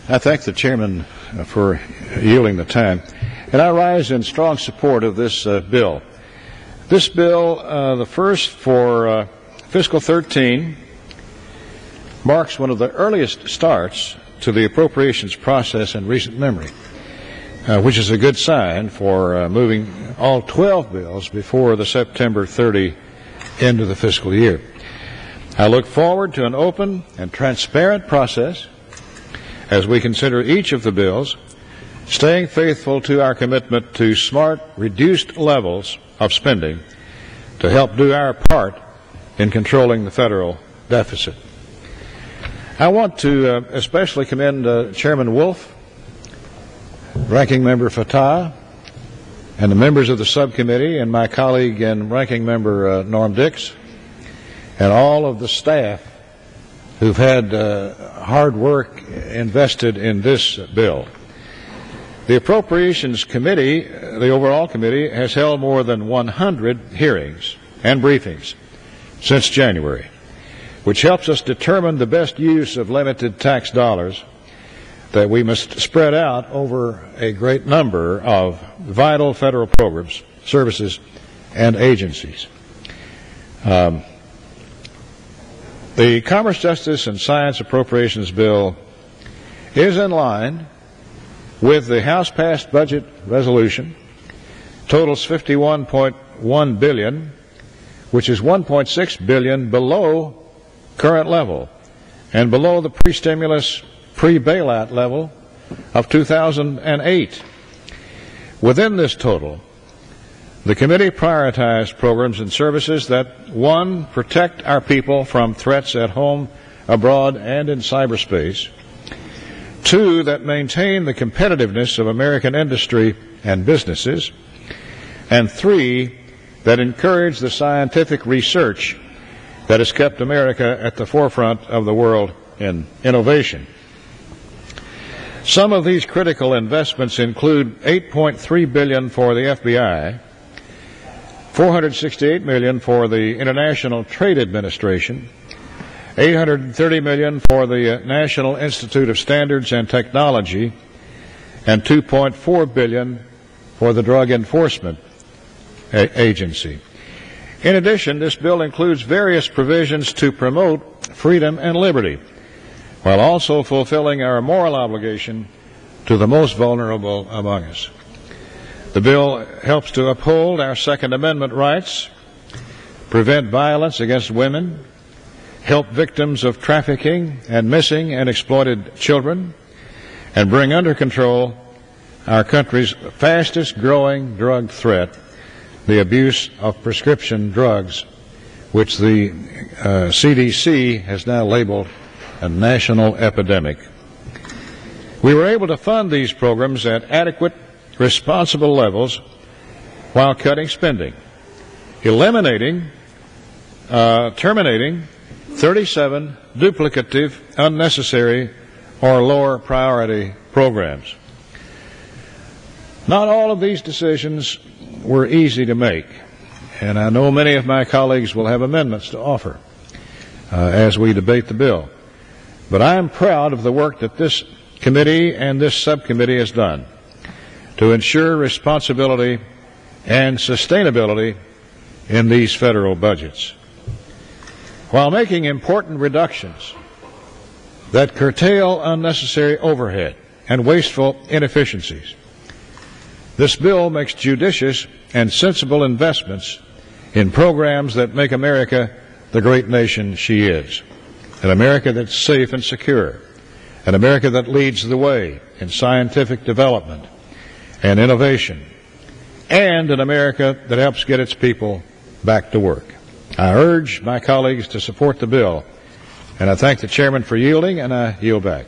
I thank the chairman for yielding the time, and I rise in strong support of this bill. This bill, the first for fiscal 13, marks one of the earliest starts to the appropriations process in recent memory, which is a good sign for moving all 12 bills before the September 30 end of the fiscal year. I look forward to an open and transparent process as we consider each of the bills, staying faithful to our commitment to smart, reduced levels of spending to help do our part in controlling the federal deficit. I want to especially commend Chairman Wolf, Ranking Member Fatah, and the members of the subcommittee, and my colleague and Ranking Member Norm Dix, and all of the staff who've had hard work invested in this bill. The Appropriations Committee, the overall committee, has held more than 100 hearings and briefings since January, which helps us determine the best use of limited tax dollars that we must spread out over a great number of vital federal programs, services, and agencies. The Commerce, Justice, and Science Appropriations Bill is in line with the House-passed budget resolution, totals $51.1 billion, which is $1.6 billion below current level and below the pre-stimulus, pre-bailout level of 2008. Within this total, the committee prioritized programs and services that, one, protect our people from threats at home, abroad, and in cyberspace; two, that maintain the competitiveness of American industry and businesses; and three, that encourage the scientific research that has kept America at the forefront of the world in innovation. Some of these critical investments include $8.3 billion for the FBI, $468 million for the International Trade Administration, $830 million for the National Institute of Standards and Technology, and $2.4 billion for the Drug Enforcement Agency. In addition, this bill includes various provisions to promote freedom and liberty, while also fulfilling our moral obligation to the most vulnerable among us. The bill helps to uphold our Second Amendment rights, prevent violence against women, help victims of trafficking and missing and exploited children, and bring under control our country's fastest growing drug threat, the abuse of prescription drugs, which the CDC has now labeled a national epidemic. We were able to fund these programs at adequate, responsible levels while cutting spending, terminating 37 duplicative, unnecessary, or lower priority programs. Not all of these decisions were easy to make, and I know many of my colleagues will have amendments to offer as we debate the bill. But I am proud of the work that this committee and this subcommittee has done to ensure responsibility and sustainability in these federal budgets, while making important reductions that curtail unnecessary overhead and wasteful inefficiencies. This bill makes judicious and sensible investments in programs that make America the great nation she is, an America that's safe and secure, an America that leads the way in scientific development and innovation, and an America that helps get its people back to work. I urge my colleagues to support the bill, and I thank the chairman for yielding, and I yield back.